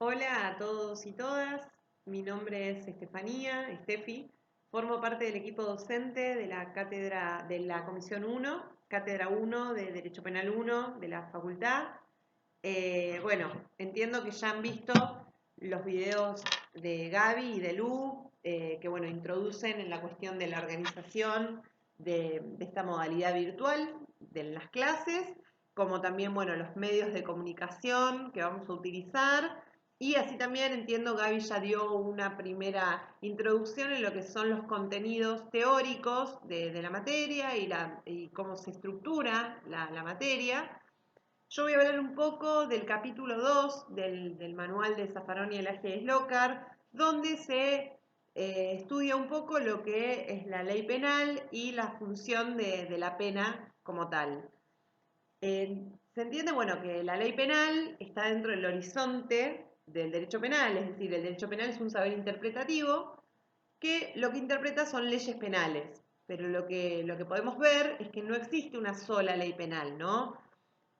Hola a todos y todas, mi nombre es Estefanía, Estefi, formo parte del equipo docente de la cátedra de la Comisión 1, Cátedra 1 de Derecho Penal 1 de la Facultad. Bueno, entiendo que ya han visto los videos de Gaby y de Lu, que bueno, introducen en la cuestión de la organización de esta modalidad virtual de las clases, como también, bueno, los medios de comunicación que vamos a utilizar. Y así también entiendo, Gaby ya dio una primera introducción en lo que son los contenidos teóricos de la materia y cómo se estructura la materia. Yo voy a hablar un poco del capítulo 2 del manual de Zaffaroni y Elaje Slocar, donde se estudia un poco lo que es la ley penal y la función de la pena como tal. Se entiende, bueno, que la ley penal está dentro del horizonte del derecho penal, es decir, el derecho penal es un saber interpretativo que lo que interpreta son leyes penales, pero lo que podemos ver es que no existe una sola ley penal, ¿no?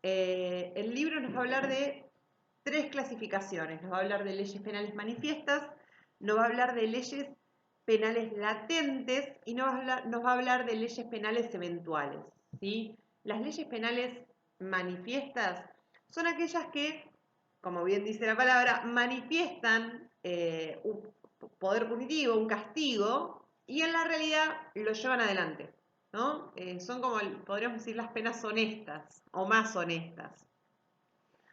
El libro nos va a hablar de tres clasificaciones, nos va a hablar de leyes penales manifiestas, nos va a hablar de leyes penales latentes y nos va a hablar de leyes penales eventuales, ¿sí? Las leyes penales manifiestas son aquellas que, como bien dice la palabra, manifiestan un poder punitivo, un castigo, y en la realidad lo llevan adelante, ¿no? Son como, podríamos decir, las penas honestas o más honestas.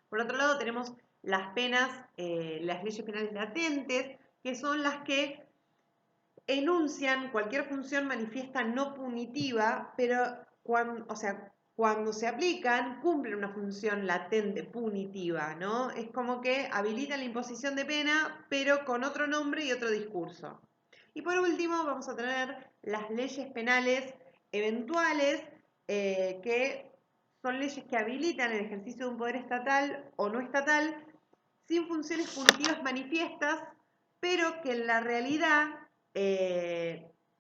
Por otro lado, tenemos las penas, las leyes penales latentes, que son las que enuncian cualquier función manifiesta no punitiva, pero cuando se aplican, cumplen una función latente punitiva, ¿no? Es como que habilitan la imposición de pena, pero con otro nombre y otro discurso. Y por último, vamos a tener las leyes penales eventuales, que son leyes que habilitan el ejercicio de un poder estatal o no estatal sin funciones punitivas manifiestas, pero que en la realidad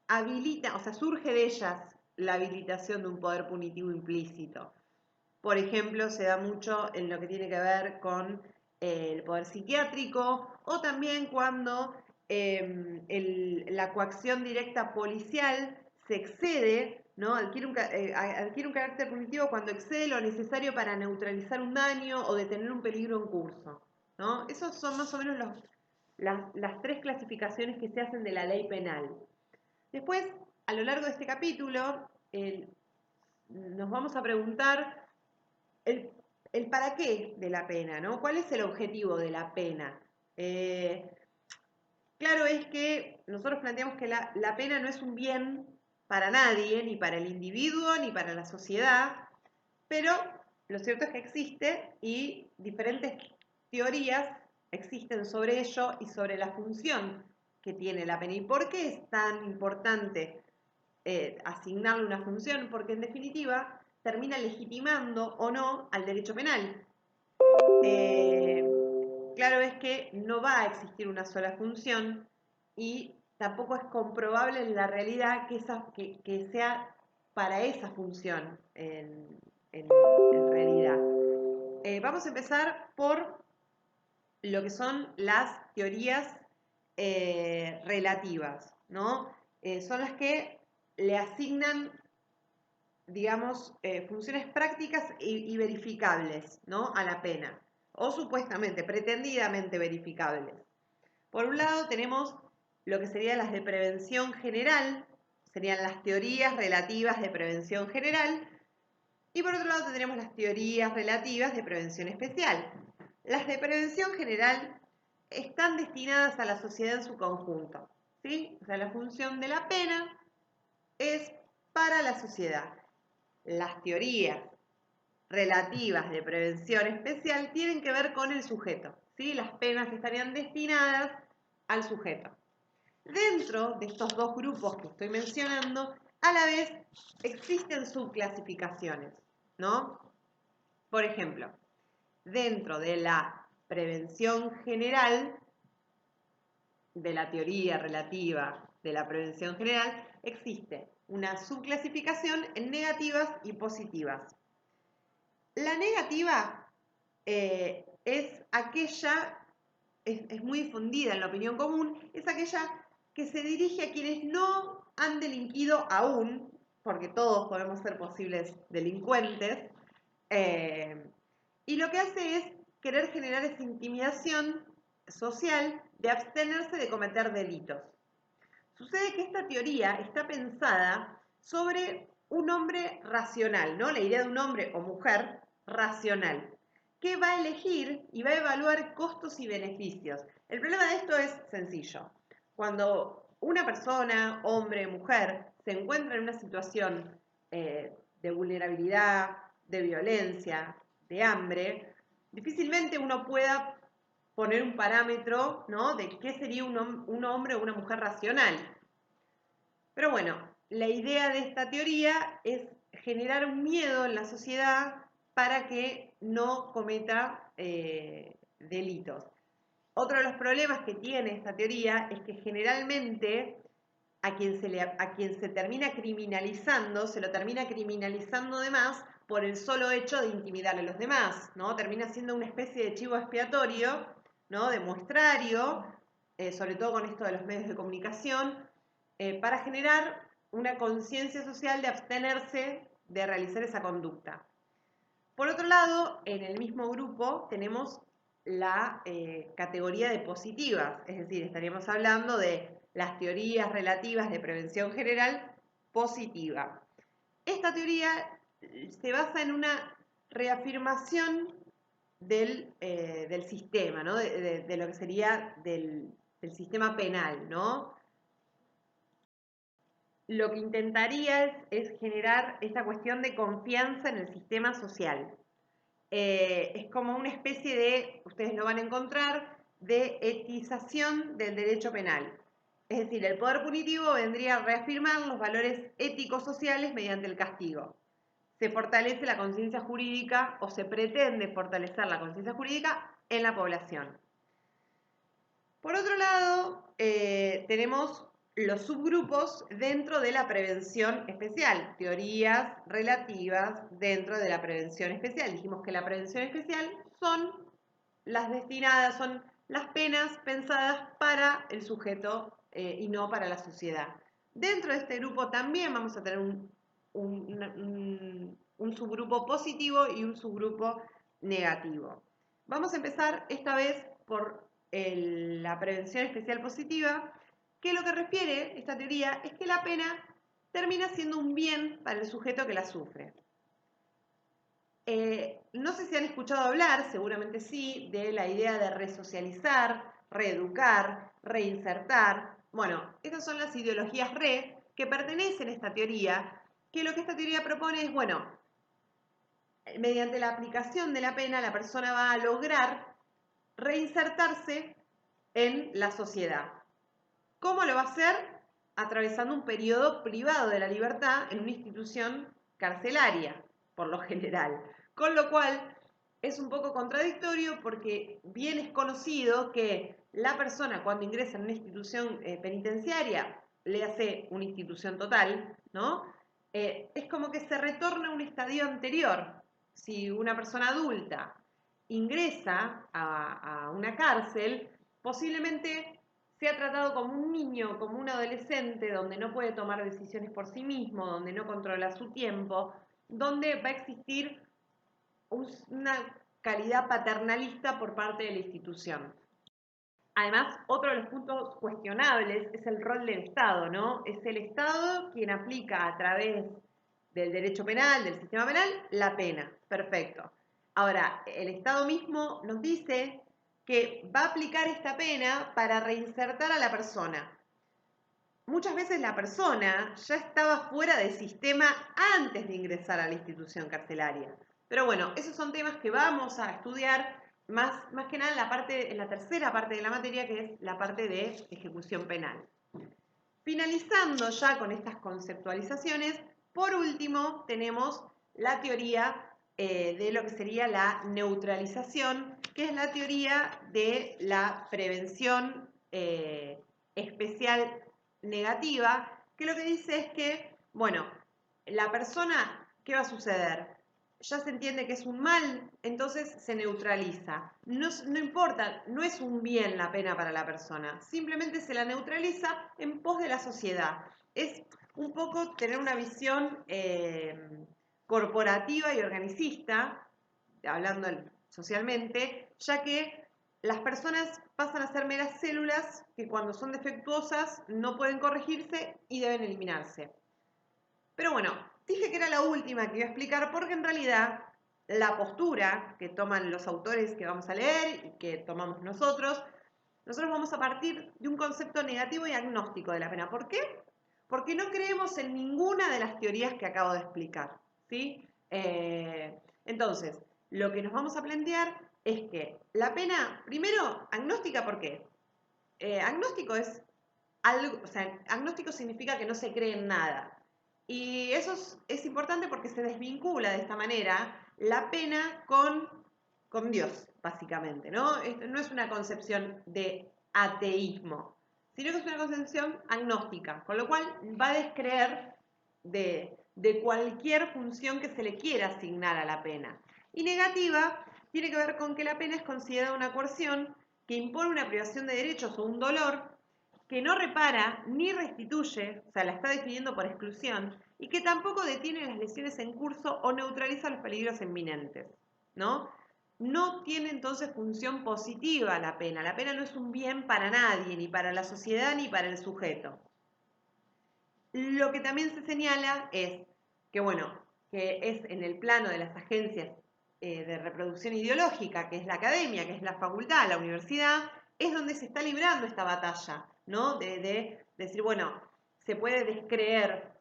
habilita, o sea, surge de ellas la habilitación de un poder punitivo implícito. Por ejemplo, se da mucho en lo que tiene que ver con el poder psiquiátrico o también cuando la coacción directa policial se excede, ¿no? Adquiere un carácter punitivo cuando excede lo necesario para neutralizar un daño o detener un peligro en curso, ¿no? Esos son más o menos las tres clasificaciones que se hacen de la ley penal. Después, a lo largo de este capítulo, nos vamos a preguntar el, el para qué de la pena, ¿no? ¿Cuál es el objetivo de la pena? Eh, claro es que nosotros planteamos que la pena no es un bien para nadie, ni para el individuo, ni para la sociedad, pero lo cierto es que existe y diferentes teorías existen sobre ello y sobre la función que tiene la pena. ¿Y por qué es tan importante asignarle una función? Porque en definitiva termina legitimando o no al derecho penal. Eh, claro es que no va a existir una sola función y tampoco es comprobable en la realidad que sea para esa función en realidad. Vamos a empezar por lo que son las teorías relativas, ¿no? Son las que le asignan, digamos, funciones prácticas y verificables, ¿no? A la pena, o supuestamente, pretendidamente verificables. Por un lado tenemos lo que serían las de prevención general, serían las teorías relativas de prevención general, y por otro lado tendremos las teorías relativas de prevención especial. Las de prevención general están destinadas a la sociedad en su conjunto, ¿sí? O sea, la función de la pena es para la sociedad. Las teorías relativas de prevención especial tienen que ver con el sujeto, ¿sí? Las penas estarían destinadas al sujeto. Dentro de estos dos grupos que estoy mencionando, a la vez existen subclasificaciones, ¿no? Por ejemplo, dentro de la prevención general, de la teoría relativa de la prevención general, existe una subclasificación en negativas y positivas. La negativa es aquella es muy difundida en la opinión común, es aquella que se dirige a quienes no han delinquido aún, porque todos podemos ser posibles delincuentes, y lo que hace es querer generar esa intimidación social de abstenerse de cometer delitos. Sucede que esta teoría está pensada sobre un hombre racional, ¿no? La idea de un hombre o mujer racional, que va a elegir y va a evaluar costos y beneficios. El problema de esto es sencillo. Cuando una persona, hombre, mujer, se encuentra en una situación de vulnerabilidad, de violencia, de hambre, difícilmente uno pueda poner un parámetro, ¿no?, de qué sería un hombre o una mujer racional. Pero bueno, la idea de esta teoría es generar un miedo en la sociedad para que no cometa delitos. Otro de los problemas que tiene esta teoría es que generalmente a quien se termina criminalizando, se lo termina criminalizando de más por el solo hecho de intimidar a los demás, ¿no? Termina siendo una especie de chivo expiatorio, ¿no?, de muestrario, sobre todo con esto de los medios de comunicación, para generar una conciencia social de abstenerse de realizar esa conducta. Por otro lado, en el mismo grupo tenemos la categoría de positivas, es decir, estaríamos hablando de las teorías relativas de prevención general positiva. Esta teoría se basa en una reafirmación del sistema, ¿no?, de lo que sería del sistema penal, ¿no? Lo que intentaría es generar esta cuestión de confianza en el sistema social. Es como una especie de, ustedes lo van a encontrar, de etización del derecho penal. Es decir, el poder punitivo vendría a reafirmar los valores éticos sociales mediante el castigo. Se fortalece la conciencia jurídica o se pretende fortalecer la conciencia jurídica en la población. Por otro lado, tenemos los subgrupos dentro de la prevención especial, teorías relativas dentro de la prevención especial. Dijimos que la prevención especial son las destinadas, son las penas pensadas para el sujeto y no para la sociedad. Dentro de este grupo también vamos a tener un subgrupo positivo y un subgrupo negativo. Vamos a empezar esta vez por la prevención especial positiva, que lo que refiere esta teoría es que la pena termina siendo un bien para el sujeto que la sufre. No sé si han escuchado hablar, seguramente sí, de la idea de resocializar, reeducar, reinsertar. Bueno, estas son las ideologías que pertenecen a esta teoría, que lo que esta teoría propone es, bueno, mediante la aplicación de la pena, la persona va a lograr reinsertarse en la sociedad. ¿Cómo lo va a hacer? Atravesando un periodo privado de la libertad en una institución carcelaria, por lo general. Con lo cual es un poco contradictorio porque bien es conocido que la persona cuando ingresa en una institución penitenciaria, le hace una institución total, ¿no? Es como que se retorna a un estadio anterior. Si una persona adulta ingresa a una cárcel, posiblemente sea tratado como un niño, como un adolescente, donde no puede tomar decisiones por sí mismo, donde no controla su tiempo, donde va a existir una calidad paternalista por parte de la institución. Además, otro de los puntos cuestionables es el rol del Estado, ¿no? Es el Estado quien aplica a través del derecho penal, del sistema penal, la pena. Perfecto. Ahora, el Estado mismo nos dice que va a aplicar esta pena para reinsertar a la persona. Muchas veces la persona ya estaba fuera del sistema antes de ingresar a la institución carcelaria. Pero bueno, esos son temas que vamos a estudiar más que nada en la tercera parte de la materia, que es la parte de ejecución penal. Finalizando ya con estas conceptualizaciones, por último tenemos la teoría de lo que sería la neutralización, que es la teoría de la prevención especial negativa, que lo que dice es que, bueno, la persona, ¿qué va a suceder? ya se entiende que es un mal, entonces se neutraliza. No importa, no es un bien la pena para la persona, simplemente se la neutraliza en pos de la sociedad. Es un poco tener una visión corporativa y organicista, hablando socialmente, ya que las personas pasan a ser meras células que cuando son defectuosas no pueden corregirse y deben eliminarse. Pero bueno, dije que era la última que iba a explicar porque en realidad la postura que toman los autores que vamos a leer y que tomamos nosotros vamos a partir de un concepto negativo y agnóstico de la pena. ¿Por qué? Porque no creemos en ninguna de las teorías que acabo de explicar, ¿sí? Entonces, lo que nos vamos a plantear es que la pena, primero, agnóstica, ¿por qué? Agnóstico es algo, o sea, agnóstico significa que no se cree en nada. Y eso es importante porque se desvincula de esta manera la pena con Dios, básicamente, ¿no? No es una concepción de ateísmo, sino que es una concepción agnóstica, con lo cual va a descreer de cualquier función que se le quiera asignar a la pena. Y negativa tiene que ver con que la pena es considerada una coerción que impone una privación de derechos o un dolor que no repara ni restituye, o sea, la está definiendo por exclusión, y que tampoco detiene las lesiones en curso o neutraliza los peligros inminentes, ¿no? No tiene entonces función positiva la pena. La pena no es un bien para nadie, ni para la sociedad, ni para el sujeto. Lo que también se señala es que, bueno, que es en el plano de las agencias de reproducción ideológica, que es la academia, que es la facultad, la universidad, es donde se está librando esta batalla, ¿no? De decir, bueno, se puede descreer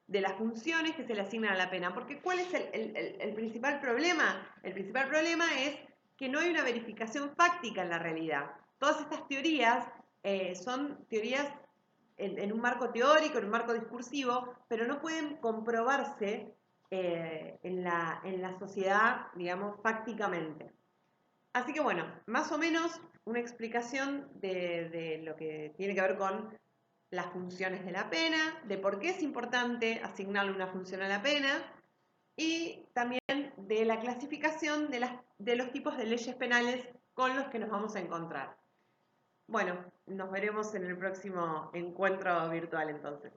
de las funciones que se le asignan a la pena. Porque ¿cuál es el principal problema? El principal problema es que no hay una verificación fáctica en la realidad. Todas estas teorías son teorías en un marco teórico, en un marco discursivo, pero no pueden comprobarse en la sociedad, digamos, fácticamente. Así que bueno, más o menos una explicación de lo que tiene que ver con las funciones de la pena, de por qué es importante asignarle una función a la pena y también de la clasificación de los tipos de leyes penales con los que nos vamos a encontrar. Bueno, nos veremos en el próximo encuentro virtual entonces.